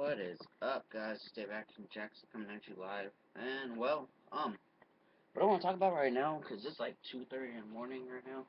What is up, guys? It's Dave Action Jackson coming at you live. And, well, what I want to talk about right now, because it's like 2:30 in the morning right now,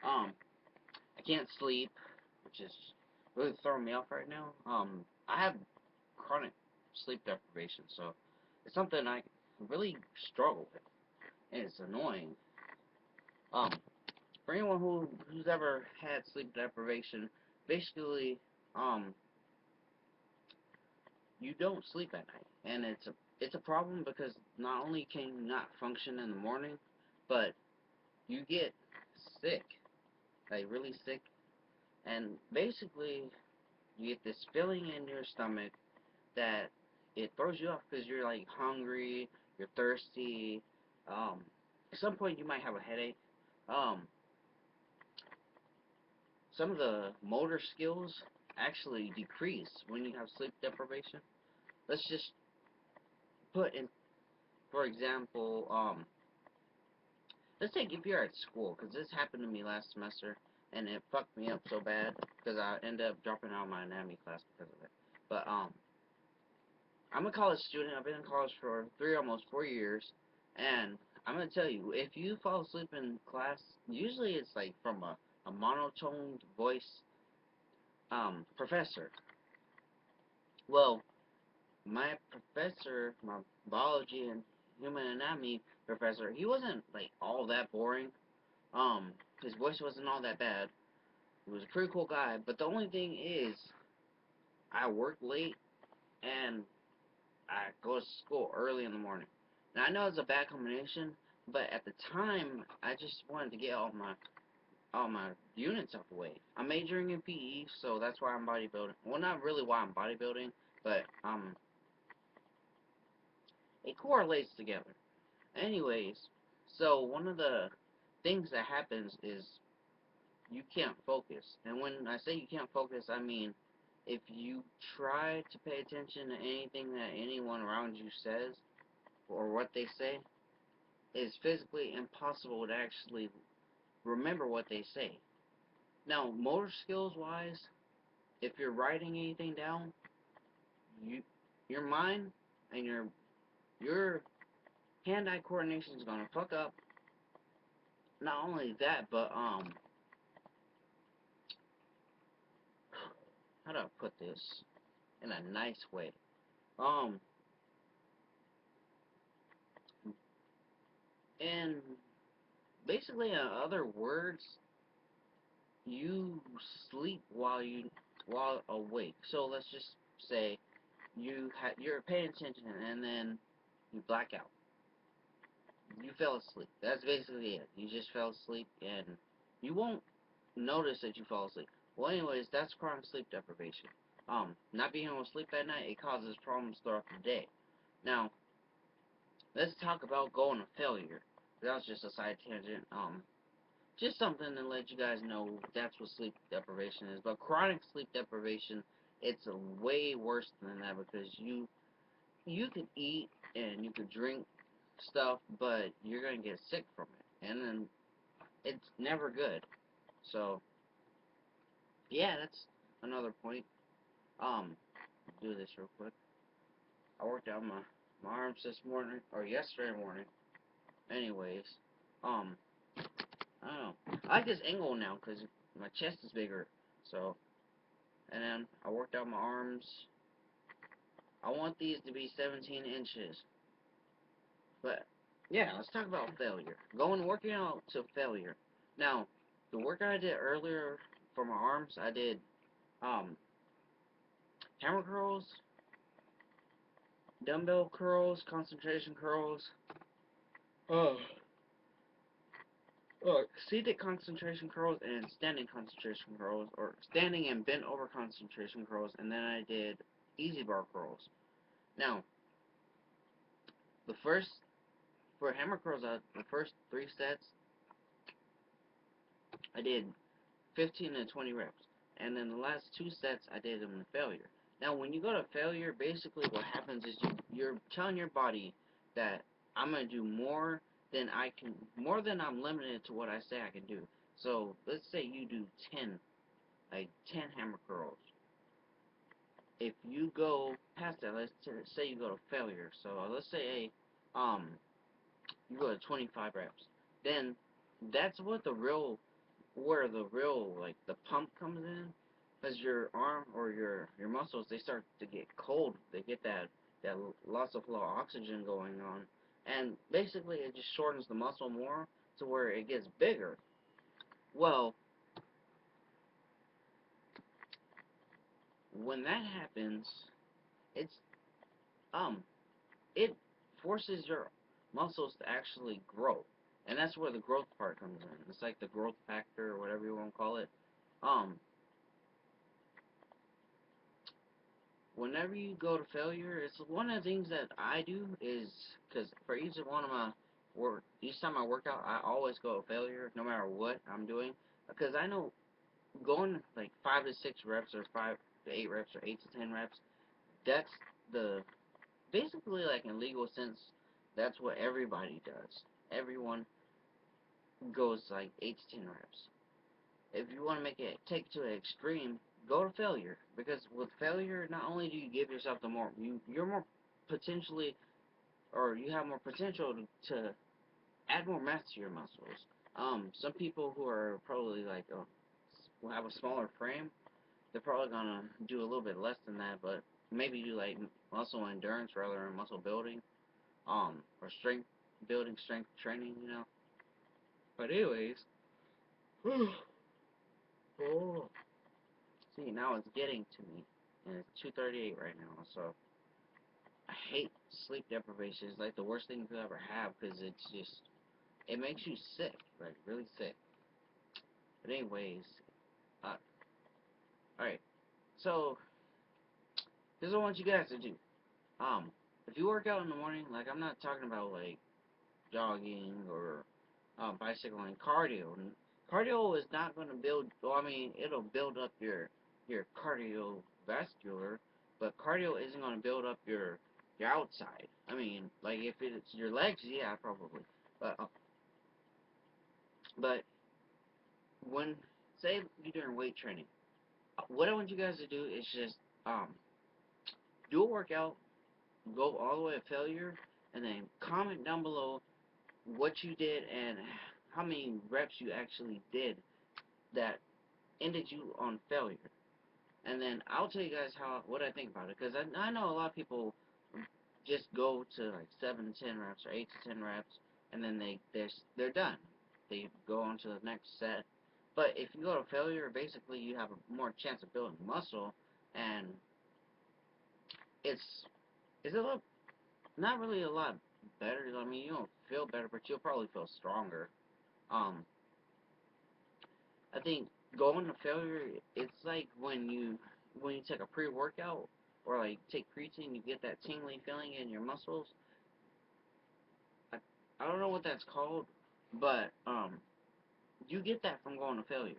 I can't sleep, which is really throwing me off right now. I have chronic sleep deprivation, so it's something I really struggle with, and it's annoying. Um, for anyone who's ever had sleep deprivation, basically, um, you don't sleep at night, and it's a problem because not only can you not function in the morning, but you get sick, like really sick, and basically you get this feeling in your stomach that it throws you off because you're like hungry, you're thirsty. At some point you might have a headache. Um, some of the motor skills actually decrease when you have sleep deprivation. Let's just put in, for example, let's take if you're at school, because this happened to me last semester, and it fucked me up so bad, because I ended up dropping out of my anatomy class because of it. But, I'm a college student. I've been in college for almost 4 years, and I'm going to tell you, if you fall asleep in class, usually it's like from a monotone voice, professor. Well, my professor, my biology and human anatomy professor, he wasn't, like, all that boring. His voice wasn't all that bad. He was a pretty cool guy, but the only thing is, I work late and I go to school early in the morning. Now I know it's a bad combination, but at the time, I just wanted to get all my units out the way. I'm majoring in PE, so that's why I'm bodybuilding. Well, not really why I'm bodybuilding, but it correlates together. Anyways, so one of the things that happens is you can't focus. And when I say you can't focus, I mean if you try to pay attention to anything that anyone around you says or what they say, it's physically impossible to actually remember what they say. Now, motor skills wise, if you're writing anything down, you your mind and your hand-eye coordination is gonna fuck up. Not only that, but how do I put this in a nice way? Um, and basically, in other words, you sleep while awake. So let's just say you're paying attention and then you black out. You fell asleep. That's basically it. You just fell asleep and you won't notice that you fell asleep. Well, anyways, that's chronic sleep deprivation. Not being able to sleep at night, it causes problems throughout the day. Now, let's talk about going to failure. That was just a side tangent. Just something to let you guys know that's what sleep deprivation is. But chronic sleep deprivation, it's a way worse than that because you could eat and you could drink stuff, but you're gonna get sick from it, and then it's never good. So yeah, that's another point. Do this real quick. I worked out my arms this morning or yesterday morning. Anyways, um, I don't know. I like this angle now because my chest is bigger. So and then I worked out my arms. I want these to be 17 inches. But, yeah, let's talk about failure. Going working out to failure. Now, the work I did earlier for my arms, I did, um, hammer curls, dumbbell curls, concentration curls, uh, seated concentration curls, and standing concentration curls, or standing and bent over concentration curls, and then I did easy bar curls. Now, the first for hammer curls, the first 3 sets, I did 15 to 20 reps. And then the last 2 sets, I did them in failure. Now, when you go to failure, basically what happens is you're telling your body that I'm going to do more than I'm limited to what I say I can do. So, let's say you do 10, like 10 hammer curls. if you go past that, let's say you go to failure. So let's say you go to 25 reps. Then that's what the real where the real like the pump comes in, because your arm or your muscles, they start to get cold. They get that loss of flow of oxygen going on, and basically it just shortens the muscle more to where it gets bigger. Well, when that happens, it's um it forces your muscles to actually grow, and that's where the growth part comes in. It's like the growth factor or whatever you want to call it. Um, Whenever you go to failure, it's one of the things that I do is because for each one of my work, each time I work out, I always go to failure, no matter what I'm doing, because I know going like 5 to 6 reps or 5 to 8 reps or 8 to 10 reps, that's the basically like in legal sense, that's what everybody does. Everyone goes like 8 to 10 reps. If you want to make it take it to an extreme, go to failure. Because with failure, not only do you give yourself the more you're more potentially, or you have more potential to add more mass to your muscles. Some people who are probably like will have a smaller frame, they're probably gonna do a little bit less than that, but maybe do like muscle endurance rather than muscle building, or strength building, strength training, you know. But anyways, oh, see, now it's getting to me, and it's 2:38 right now. So I hate sleep deprivation. It's like the worst thing you could ever have because it's just it makes you sick, like really sick. But anyways, uh, all right. So this is what I want you guys to do. Um, if you work out in the morning, like I'm not talking about like jogging or bicycling, cardio. Cardio is not going to build. Well, I mean, it'll build up your cardiovascular, but cardio isn't going to build up your outside. I mean, like if it's your legs, yeah, probably. But when say you're doing weight training, what I want you guys to do is just um do a workout, go all the way to failure, and then comment down below what you did and how many reps you actually did that ended you on failure. And then I'll tell you guys how what I think about it, because I know a lot of people just go to like 7 to 10 reps or 8 to 10 reps, and then they're done. They go on to the next set. But if you go to failure, basically you have a more chance of building muscle, and it's it's a lot not really a lot better. I mean, you don't feel better, but you'll probably feel stronger. Um, I think going to failure, it's like when you take a pre-workout or like take creatine, you get that tingling feeling in your muscles. I, I don't know what that's called, but you get that from going to failure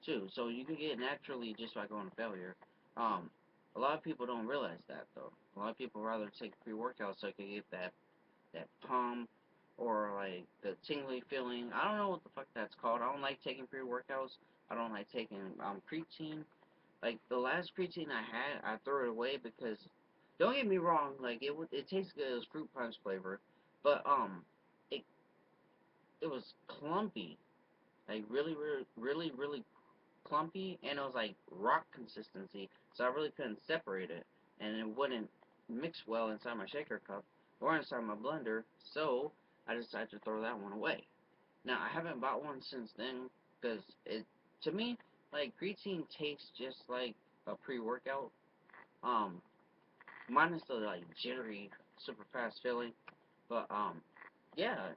too. So you can get it naturally just by going to failure. Um, a lot of people don't realize that though. A lot of people rather take pre-workout so they can get that pump or like the tingly feeling. I don't know what the fuck that's called. I don't like taking pre-workouts. I don't like taking creatine. Like the last creatine I had, I threw it away because don't get me wrong, like it tastes good. It was fruit punch flavor, but it it was clumpy, like really clumpy, and it was like rock consistency. So I really couldn't separate it, and it wouldn't mix well inside my shaker cup or inside my blender. So I decided to throw that one away. Now I haven't bought one since then because it to me like creatine tastes just like a pre-workout. Um, Minus the like jittery, super fast feeling. But yeah,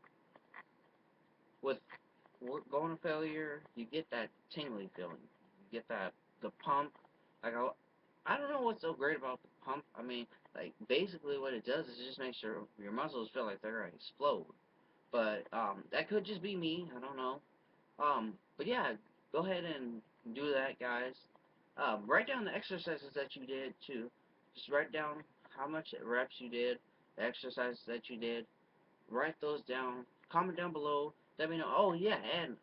with going to failure, you get that tingly feeling. You get that the pump. Like I don't know what's so great about the pump. I mean, like basically what it does is it just makes your muscles feel like they're gonna explode. But that could just be me. I don't know. But yeah, go ahead and do that, guys. Write down the exercises that you did too. Just write down how much reps you did, the exercises that you did. Write those down. Comment down below. Let me know. Oh yeah, and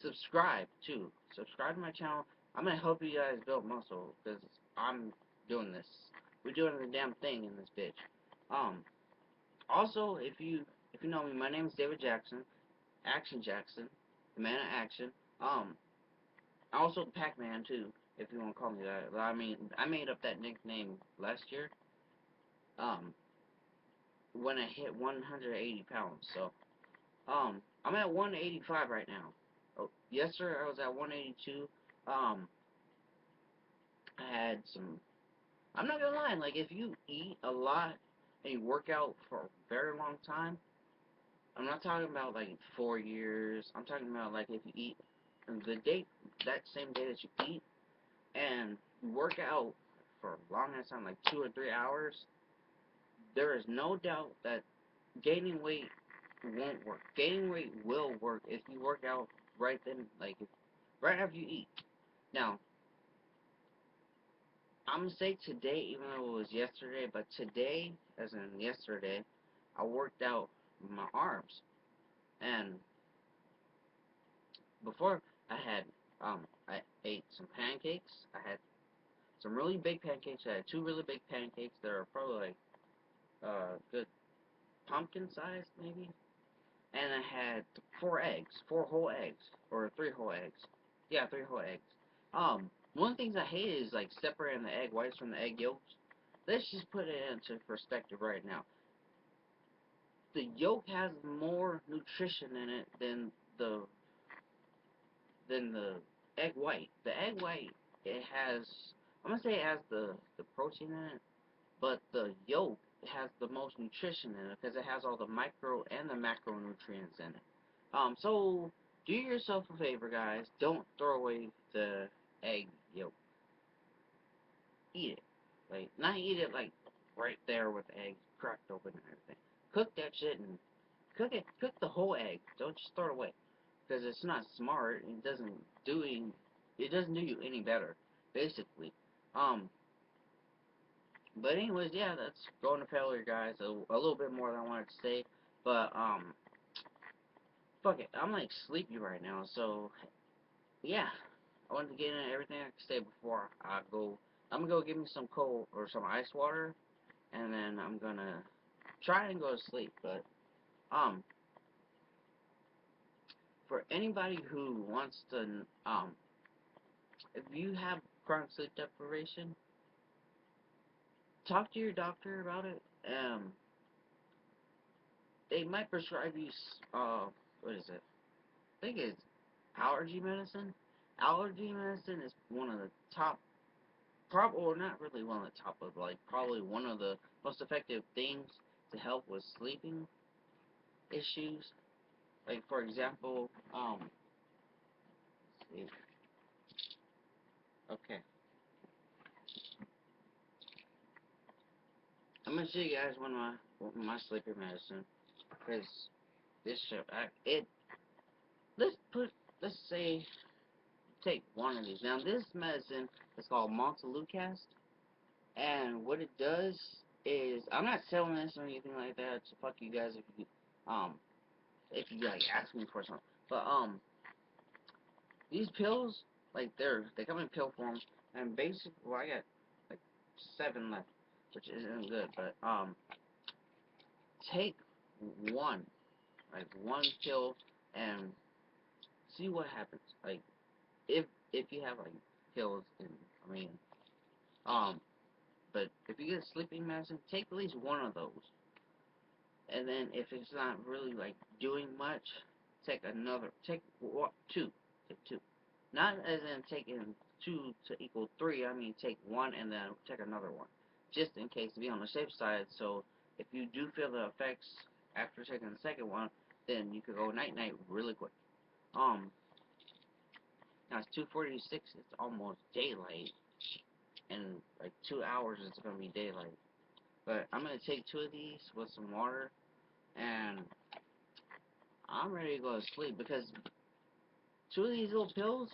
subscribe too. Subscribe to my channel. I'm gonna help you guys build muscle because I'm doing this. We're doing the damn thing in this bitch. Um, Also, if you know me, my name is David Jackson, Action Jackson, the man of action. Um, Also the Pac-Man too, if you want to call me that. But I mean, I made up that nickname last year. Um, when I hit 180 pounds. So, I'm at 185 right now. Oh, yesterday I was at 182. Um, I had some. I'm not gonna lie. Like, if you eat a lot and you work out for a very long time, I'm not talking about like 4 years. I'm talking about like if you eat the day, that same day that you eat, and you work out for a long ass time, like 2 or 3 hours. There is no doubt that gaining weight won't work. Gaining weight will work if you work out right then, like right after you eat. Now, I'm gonna say today, even though it was yesterday, but today, as in yesterday, I worked out my arms, and before I ate some pancakes. I had some really big pancakes. I had two really big pancakes that are probably like good pumpkin sized maybe, and I had four eggs, four whole eggs, or three whole eggs. Yeah, three whole eggs. One of the things I hate is like separating the egg whites from the egg yolks. Let's just put it into perspective right now. The yolk has more nutrition in it the the egg white. The egg white, it has, I'm gonna say it has the protein in it, but the yolk has the most nutrition in it because it has all the micro and the macronutrients in it. So do yourself a favor, guys. Don't throw away the egg yolk. Eat it. Like, not eat it like right there with the eggs cracked open and everything. Cook that shit and cook the whole egg. Don't just throw it away because it's not smart. It doesn't do you any better, basically. Um, but anyways, yeah, that's going to failure, guys. A little bit more than I wanted to say, but fuck it. I'm like sleepy right now, so yeah. I wanted to get in everything I could say before I go. I'm gonna go get me some cold or some ice water, and then I'm gonna try and go to sleep. But um, for anybody who wants to if you have chronic sleep deprivation, talk to your doctor about it. They might prescribe you, what is it? I think it's allergy medicine. Allergy medicine is one of the top, or not really one of the top, but like probably one of the most effective things to help with sleeping issues. Like for example, let's see. Okay, I'm gonna show you guys one of my sleeping medicine because this show, let's put, let's say, take one of these. Now, this medicine is called Montelukast, and what it does is, I'm not selling this or anything like that, so fuck you guys um, if you, like, ask me for something. But, these pills, like, they come in pill form, and basically, well, I got, like, 7 left, which isn't good, but, take one, like, one pill, and see what happens. Like, if you have, like, pills, and, I mean, um, but if you get sleeping medicine, take at least one of those. And then if it's not really like doing much, take two. Take two. Not as in taking two to equal three, I mean take one and then take another one. Just in case to be on the safe side, so if you do feel the effects after taking the second one, then you could go night night really quick. Now it's 2:46, it's almost daylight. In like 2 hours it's gonna be daylight. But I'm gonna take two of these with some water, and I'm ready to go to sleep because two of these little pills,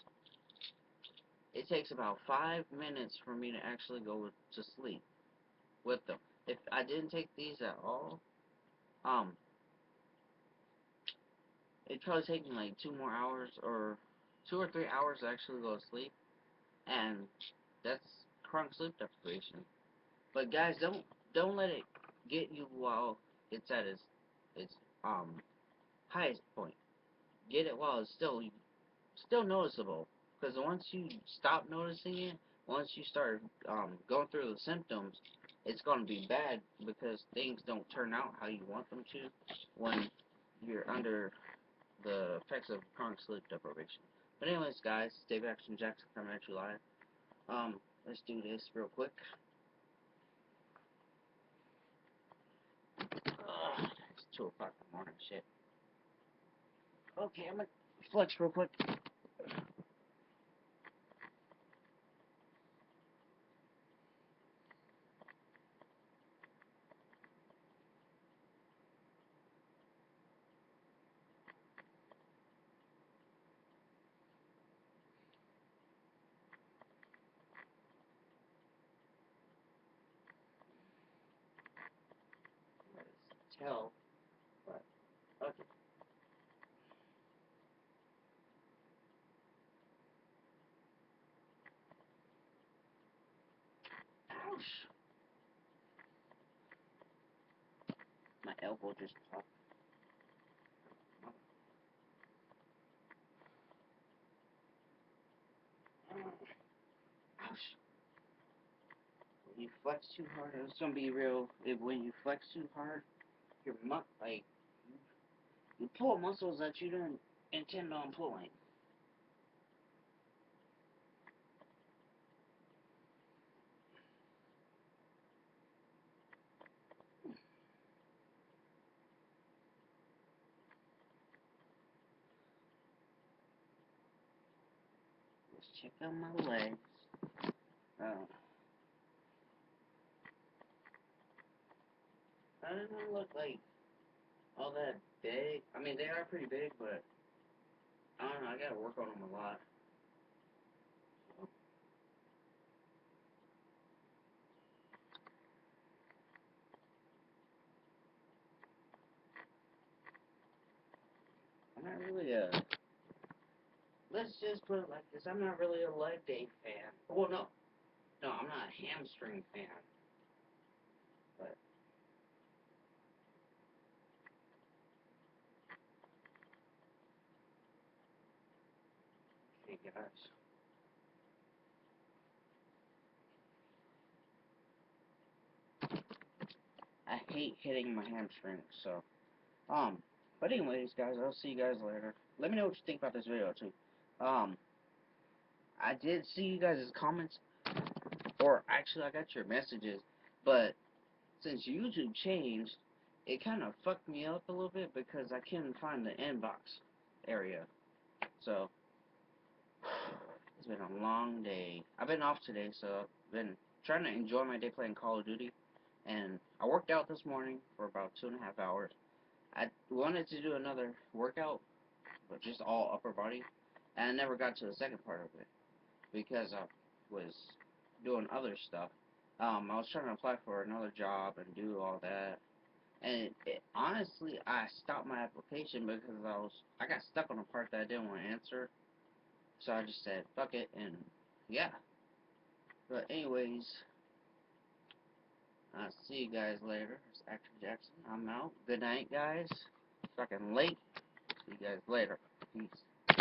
it takes about 5 minutes for me to actually go to sleep with them. If I didn't take these at all, um, it'd probably take me like 2 more hours or 2 or 3 hours to actually go to sleep, and that's chronic sleep deprivation. But guys, don't let it get you while it's at its highest point. Get it while it's still noticeable. Because once you stop noticing it, once you start going through the symptoms, it's gonna be bad because things don't turn out how you want them to when you're under the effects of chronic sleep deprivation. But anyways, guys, Dave Action Jackson coming at you live. Let's do this real quick. It's 2 o'clock in the morning, shit. Okay, I'm gonna flex real quick. Tell, but okay. Ouch! My elbow just popped. Ouch! When you flex too hard, it's gonna be real. When you flex too hard, your like you pull muscles that you don't intend on pulling. Let's check out my legs. Oh, I don't look like all that big. I mean, they are pretty big, but I don't know. I gotta work on them a lot. I'm not really a. Let's just put it like this. I'm not really a leg day fan. Well, no, I'm not a hamstring fan. But okay, guys. I hate hitting my hamstrings. So, but anyways, guys, I'll see you guys later. Let me know what you think about this video too. Um, I did see you guys' comments, or actually, I got your messages, but since YouTube changed, it kind of fucked me up a little bit because I couldn't find the inbox area. So, it's been a long day. I've been off today, so I've been trying to enjoy my day playing Call of Duty. And I worked out this morning for about 2.5 hours. I wanted to do another workout, but just all upper body. And I never got to the second part of it because I was doing other stuff. I was trying to apply for another job and do all that. And honestly, I stopped my application because I got stuck on a part that I didn't want to answer. So I just said, fuck it, and yeah. But anyways, I'll see you guys later. It's Action Jackson. I'm out. Good night, guys. Fucking late. See you guys later. Peace.